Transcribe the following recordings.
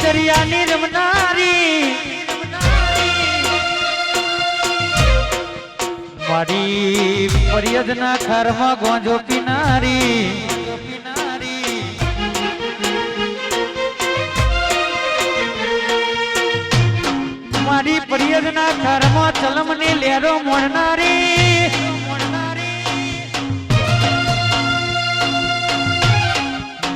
દરિયાની રમનારી મારી ફરિયાદના ખારમાં ગોંજો પીનારી મારી ફરિયાદના ખારમાં ચલમની લહેરો મોડનારી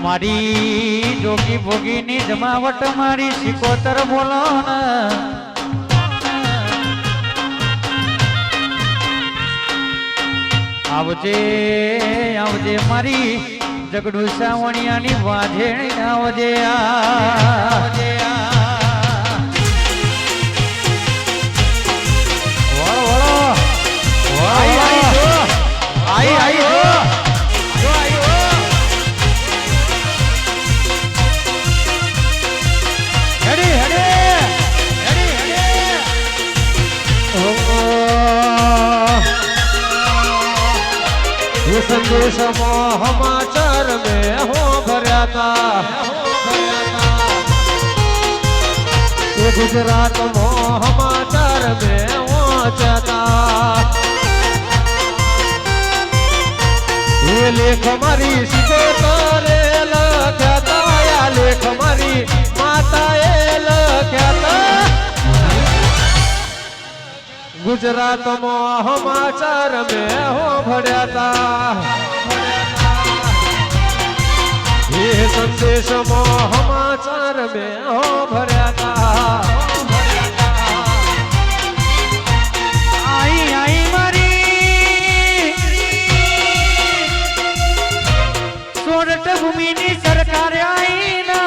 મારી જોગી ભોગીની જમાવટ મારી સિકોતર બોલો આવજે આવજે મારી જગડુ સાવણિયાની વાજેણી આવજે આવજે संदेश समाचार में हो भरया था ये गुजरात समाचार में पहुंचा था ये लेख मारी सिकोतरे लख्या था या लेख मारी माताए लख्या था गुजरात समाचार में हो भरया था ये संदेश समाचार में हो भरया था आई आई मारी सोरठ भूमिनी सरकार आई ना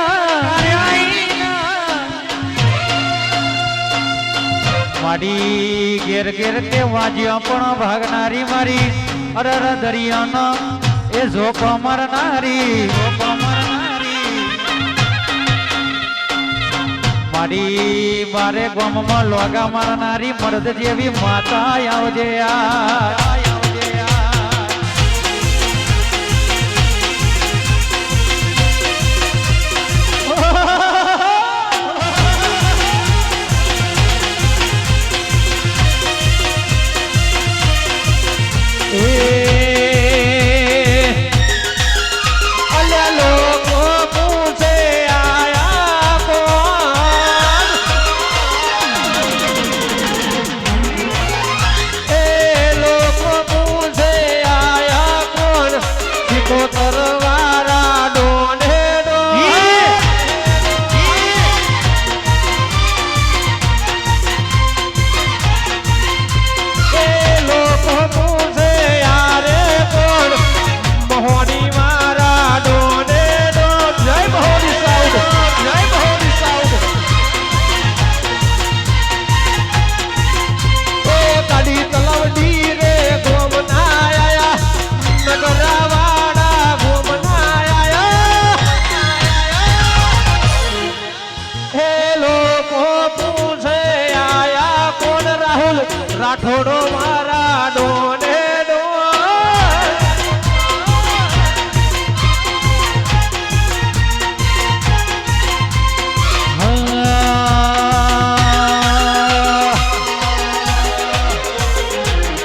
मारी घेर घेर के वाजिया पण भागनारी मारी अरर दरियाना ए झोप मारनारी मारी मारे गोम में लोगा मारनारी मर्द जेवी माता आवजे राठोड़ो मारा डोने डो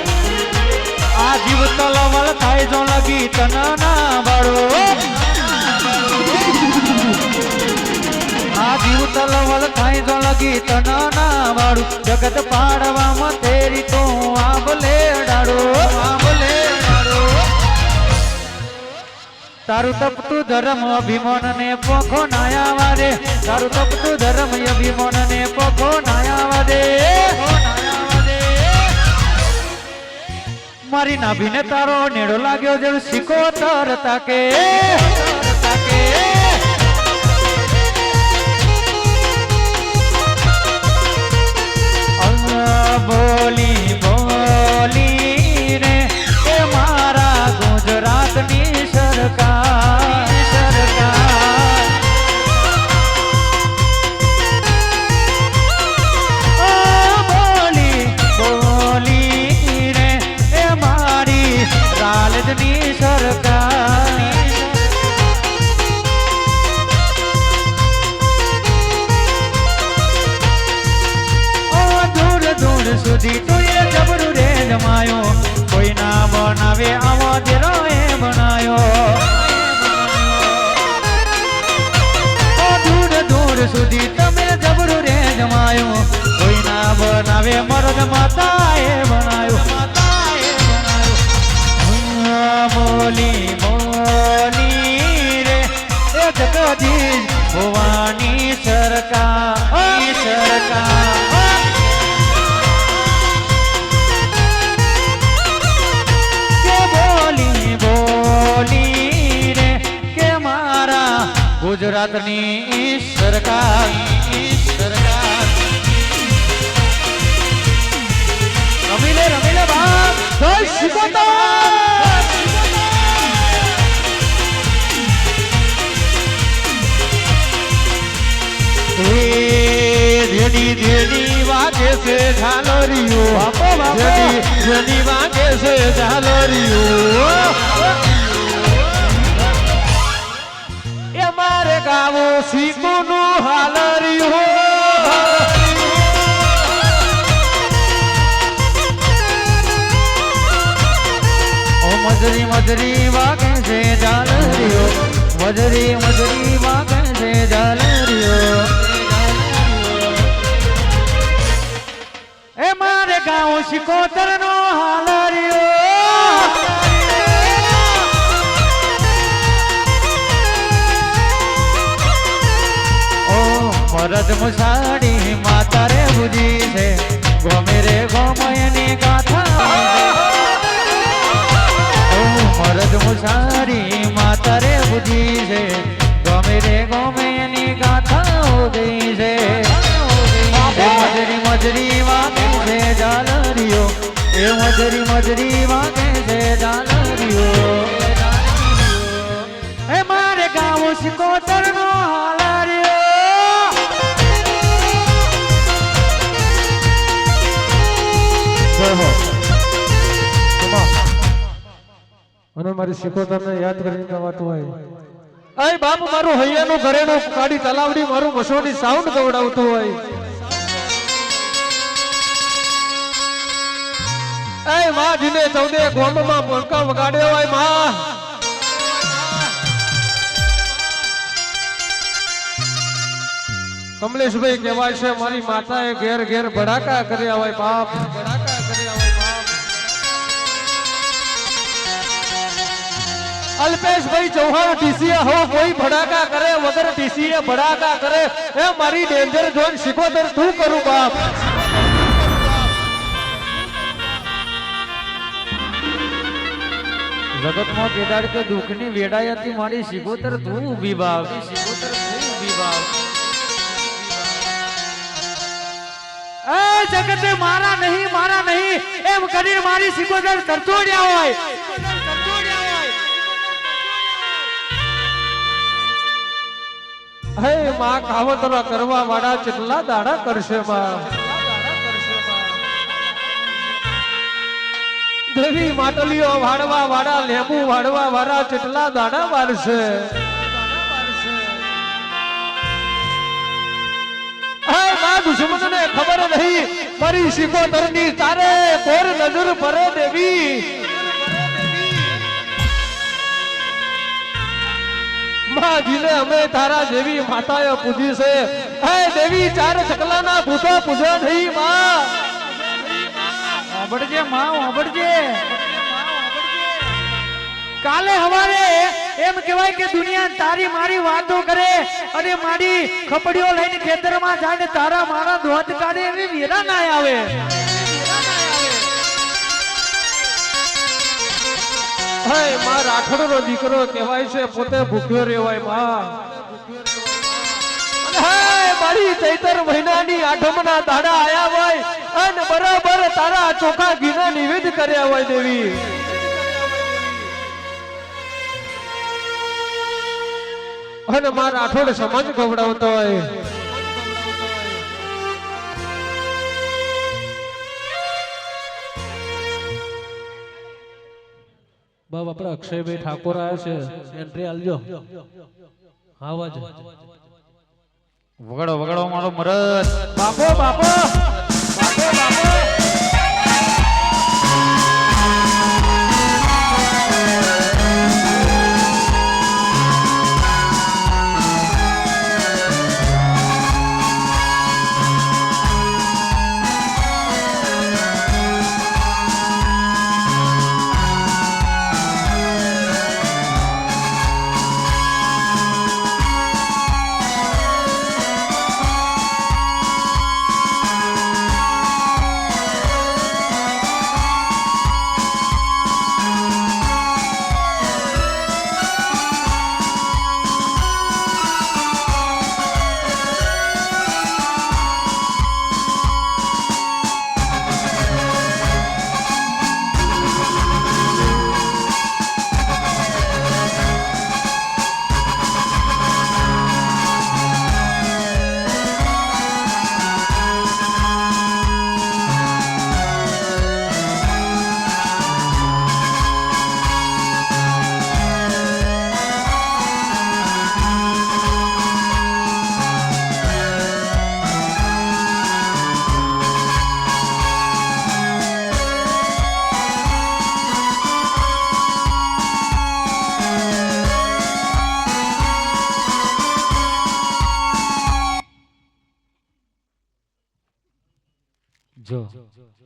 आ जीव तलवल थाय जो लगी तना बाड़ो आ जीव तलवल थाय जो लगी तना बाड़ू जगत पाड़वा में तेरी तो आबले डाड़ो तारू तपतु धर्म अभिमान ने पोखो नाया वारे तारू तपतु धर्म अभिमान ने पोखो नाया वारे मारी नाभी ने तारो नेड़ो लाग्यो जब सिकोतर ताके बोली बोली रे ए मारा गुजरात नी सरकार बोली बोली रे ए मारी रालजनी सरकार બનાવે આવો દેરો એ બનાયો દૂર દૂર સુધી તમે જબરું રે જમાયું કોઈ ના બનાવે મરદ માતા એ બનાયો બોલી બોલી રે એ જગદીશ ભવાની સરકાર કે બોલી બોલી રે કે મારા ગુજરાતની સરકાર રમીલે બાપ જય શિકોતર જેની વાગે છે ઝાલરીઓ જેની વાગે છે ઝાલરીઓ એ મારે ગાવો શીખુનું હાલરીઓ મજરી મજરી વાગે છે ઝાલરીઓ મજરી મજરી વાગે છે ઝાલરીઓ એ મારે ગાઉં શિકોતર નો હાલરીઓ ઓ મરદ મુસાડી માતા રે બુજી છે ગોમે રે ગોમયની ગાથા ઓ મરદ મુસાડી માતા રે બુજી છે ગોમે રે ગોમયની ગાથા ઉદી છે મજરી મજરી વાગે છે ઝાલરીઓ એ મજરી મજરી વાગે છે ઝાલરીઓ એ મારે ગાવું શિકોતર નો હાલરીઓ અને મારી શિકોતર ને યાદ કરીને ગવાતું હોય અય બાપ મારું હૈયાનું ઘરેનું કાઢી તલાવડી મારું મસોની સાઉન્ડ ગવડાવતું હોય એ માં જીને 14 ગોમમાં પોલકા વગાડ્યો હોય માં કમલેશભાઈ કહેવાય છે મારી માતાએ ઘેર ઘેર ભડાકા કર્યા હોય બાપ ભડાકા કર્યા હોય બાપ અલ્પેશભાઈ ચૌહાણ ટીસીએ હો કોઈ ભડાકા કરે વગર ટીસીએ ભડાકા કરે એ મારી ડેન્જર ઝોન શિકોતર તું કરું બાપ જગતમાં કેદાર કે દુઃખની વેડાઈ હતી મારી શિકોતર તું ઊભી બાપ શિકોતર તું ઊભી બાપ એ જગત મારા નહીં એમ કરીને મારી શિકોતર તરતોડ્યા હોય હે માં કાવતરા કરવા વાળા કેટલા દાડા કરશે માં દેવી માટલીઓ વાળવા વાળા લેબુ વાળવા વાળા કેટલા દાડા વાળશે હા માં દુશ્મનને ખબર નહીં મારી શિકોતરની તારે કોર નજર પરે દેવી માં જીને અમે તારા જેવી માતાએ પૂજી છે હે દેવી ચાર ચકલાના ભૂતો પૂજા નહીં માં ઓબડજે માં ઓબડજે કાલે હવારે એમ કહેવાય કે દુનિયા તારી મારી વાતો કરે અને મારી ખપડીઓ લઈને ખેતરમાં જાય ને તારા મારા દોત કાઢે એવી વેરા ના આવે હે માં રાઠોડનો દીકરો કહેવાય છે પોતે ભૂખ્યો રહેવાય માં હે મારી ચૈતર મહિનાની આઠમના દાડા આયા હોય અને બરાબર તારા ચોખા ઘીના નિવેદ કર્યા હોય દેવી અને મારા રાઠોડ સમાજ ગવડાવતો હોય બાપ આપણા અક્ષયભાઈ ઠાકોર આવ્યા છે એન્ટ્રી આલજો આવાજ વગડો વગડો મારો મરદ બાપો બાપો બાપો બાપો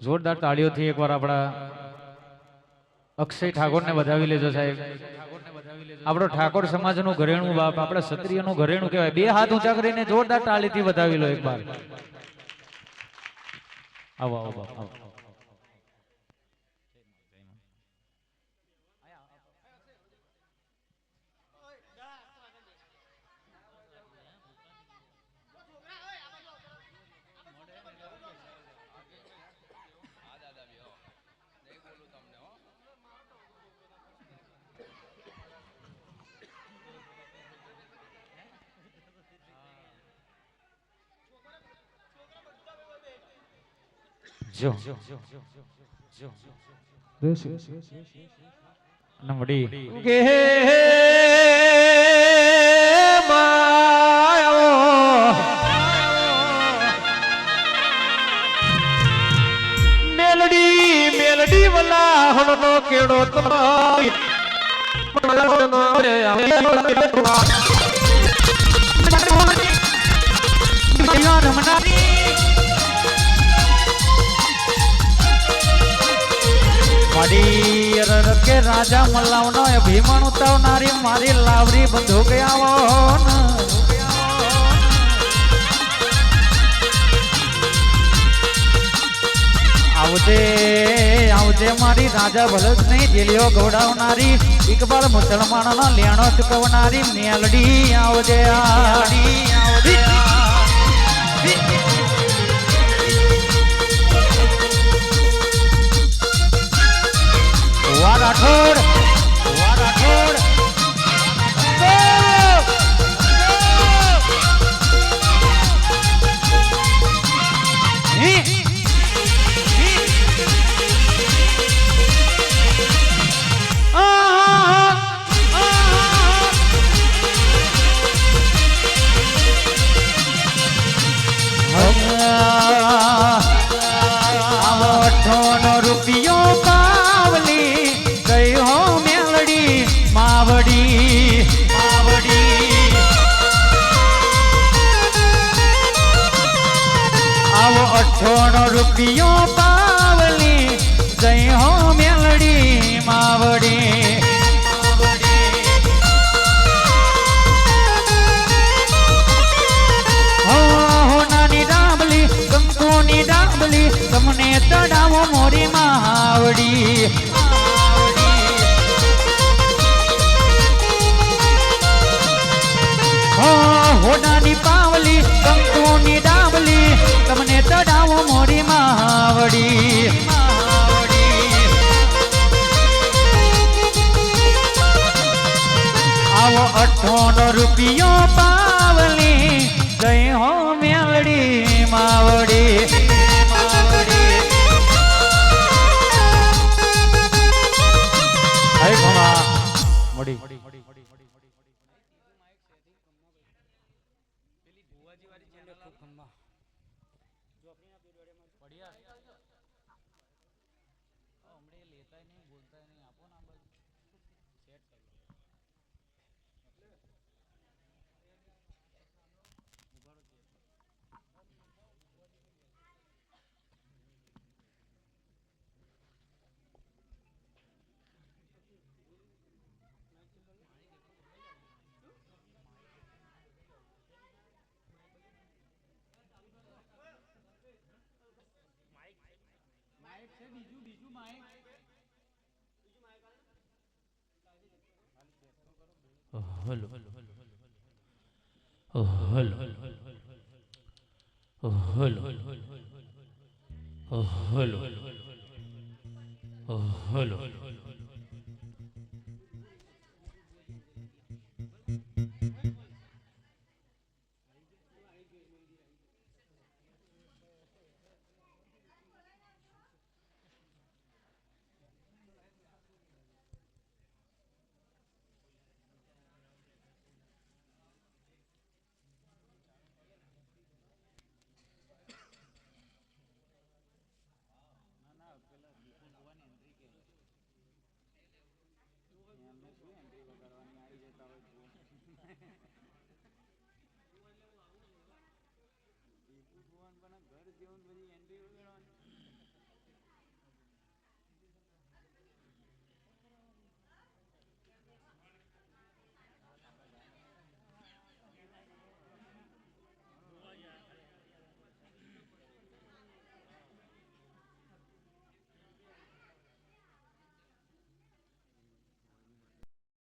જોરદાર તાળીઓથી એકવાર આપણા અક્ષય ઠાકોરને વધાવી લેજો સાહેબ. આપણો ઠાકોર સમાજનું ઘરેણું બાપ, આપણા ક્ષત્રિયનું ઘરેણું કહેવાય. બે હાથ ઊંચા કરીને જોરદાર તાળીથી વધાવી લો એકવાર. આવો આવો બાપ આવો. જો નમડી કે મેલડી મેલડી વલા હણનો કેડો તો મારી કે રાજા મલ્લાવનો અભિમાન ઉતાવનારી મારી લાવરી બંધુક આવો આવજે આવજે મારી રાજા ભલત નહીં જેલીઓ ગોડાવનારી ઇકબાલ મુસલમાનનો લેણો ચૂકવનારી મેલડી આવજે આવજે રાઠોડ રાઠોડ રૂપિયો પાવલી ગઈ હો મેલડી માવડી માવડી આવો 98 રૂપિયો પાવલી ગઈ હો મેલડી માવડી તમને તડાવો મોરી માવડી હોડાની પાવલી કંકુની ડાબલી તમને તડાવો મોરી માવડી આવો 98 રૂપિયો પાવલી ગઈ હો મેલડી માવડી મળી હલો હલો હલો હલો ભગવાન પણ ઘર જેવું બધી એન્ટ્રી